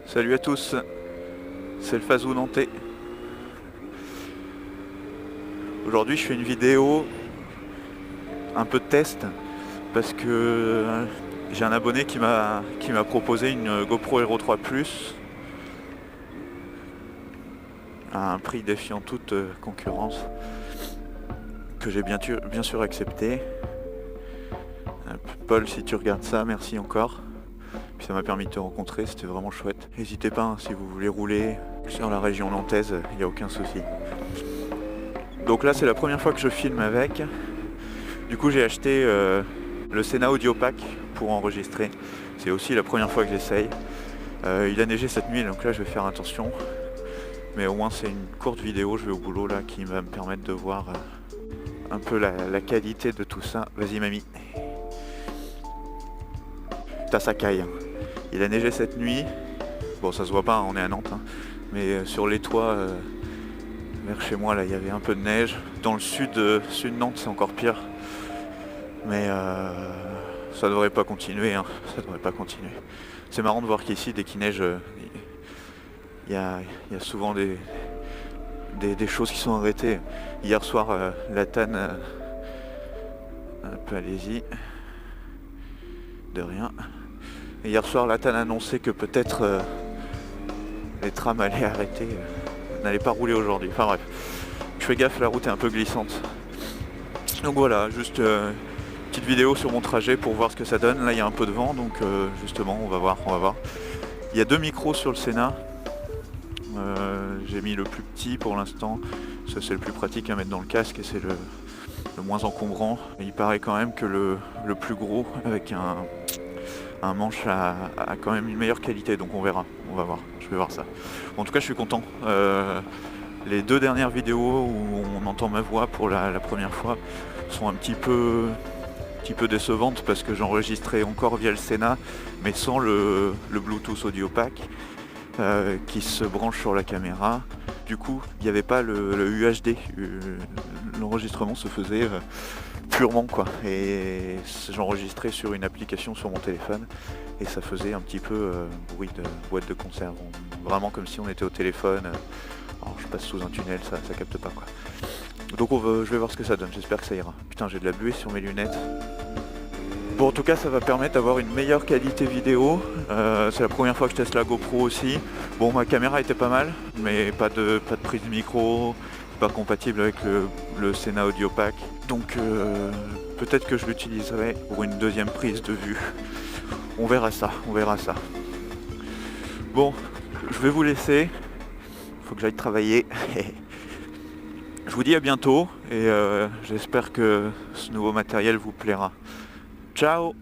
Salut à tous, c'est le Fazou Nantais. Aujourd'hui je fais une vidéo un peu de test parce que j'ai un abonné qui m'a proposé une GoPro Hero 3 Plus à un prix défiant toute concurrence que j'ai bien sûr accepté. Paul, si tu regardes ça, merci encore. Puis ça m'a permis de te rencontrer, c'était vraiment chouette. N'hésitez pas, hein, si vous voulez rouler sur la région nantaise, il n'y a aucun souci. Donc là c'est la première fois que je filme avec. Du coup j'ai acheté le Sena Audio Pack pour enregistrer. C'est aussi la première fois que j'essaye. Il a neigé cette nuit, donc là je vais faire attention. Mais au moins c'est une courte vidéo, je vais au boulot là, qui va me permettre de voir un peu la qualité de tout ça. Vas-y mamie. Putain ça caille. Il a neigé cette nuit. Bon ça se voit pas, on est à Nantes. Hein. Mais sur les toits, vers chez moi là, il y avait un peu de neige. Dans le sud de Nantes c'est encore pire. Mais ça devrait pas continuer. Hein. Ça devrait pas continuer. C'est marrant de voir qu'ici, dès qu'il neige, il y a souvent des choses qui sont arrêtées. Hier soir, la TAN, un peu allez-y, de rien. Et hier soir, la TAN a annoncé que peut-être les trams allaient arrêter, n'allaient pas rouler aujourd'hui. Enfin bref, je fais gaffe, la route est un peu glissante. Donc voilà, juste petite vidéo sur mon trajet pour voir ce que ça donne. Là, il y a un peu de vent, donc justement, on va voir. Il y a 2 micros sur le Sena. J'ai mis le plus petit pour l'instant. Ça, c'est le plus pratique à mettre dans le casque et c'est le moins encombrant. Et il paraît quand même que le plus gros, avec un manche, a quand même une meilleure qualité. Donc on verra, on va voir. Je vais voir ça. Bon, en tout cas, je suis content. Les 2 dernières vidéos où on entend ma voix pour la première fois sont un petit peu décevantes parce que j'enregistrais encore via le Sena mais sans le Bluetooth Audio Pack qui se branche sur la caméra. Du coup il n'y avait pas le UHD, l'enregistrement se faisait purement quoi, et j'enregistrais sur une application sur mon téléphone et ça faisait un petit peu bruit de boîte de conserve, vraiment comme si on était au téléphone. Alors je passe sous un tunnel, ça capte pas quoi. Donc je vais voir ce que ça donne, j'espère que ça ira. Putain, j'ai de la buée sur mes lunettes. Bon, en tout cas ça va permettre d'avoir une meilleure qualité vidéo. C'est la première fois que je teste la GoPro aussi. Bon, ma caméra était pas mal, mais pas de prise de micro, pas compatible avec le Sena Audio Pack. Donc peut-être que je l'utiliserai pour une deuxième prise de vue. On verra ça. Bon, je vais vous laisser. Faut que j'aille travailler. Je vous dis à bientôt et j'espère que ce nouveau matériel vous plaira. Ciao!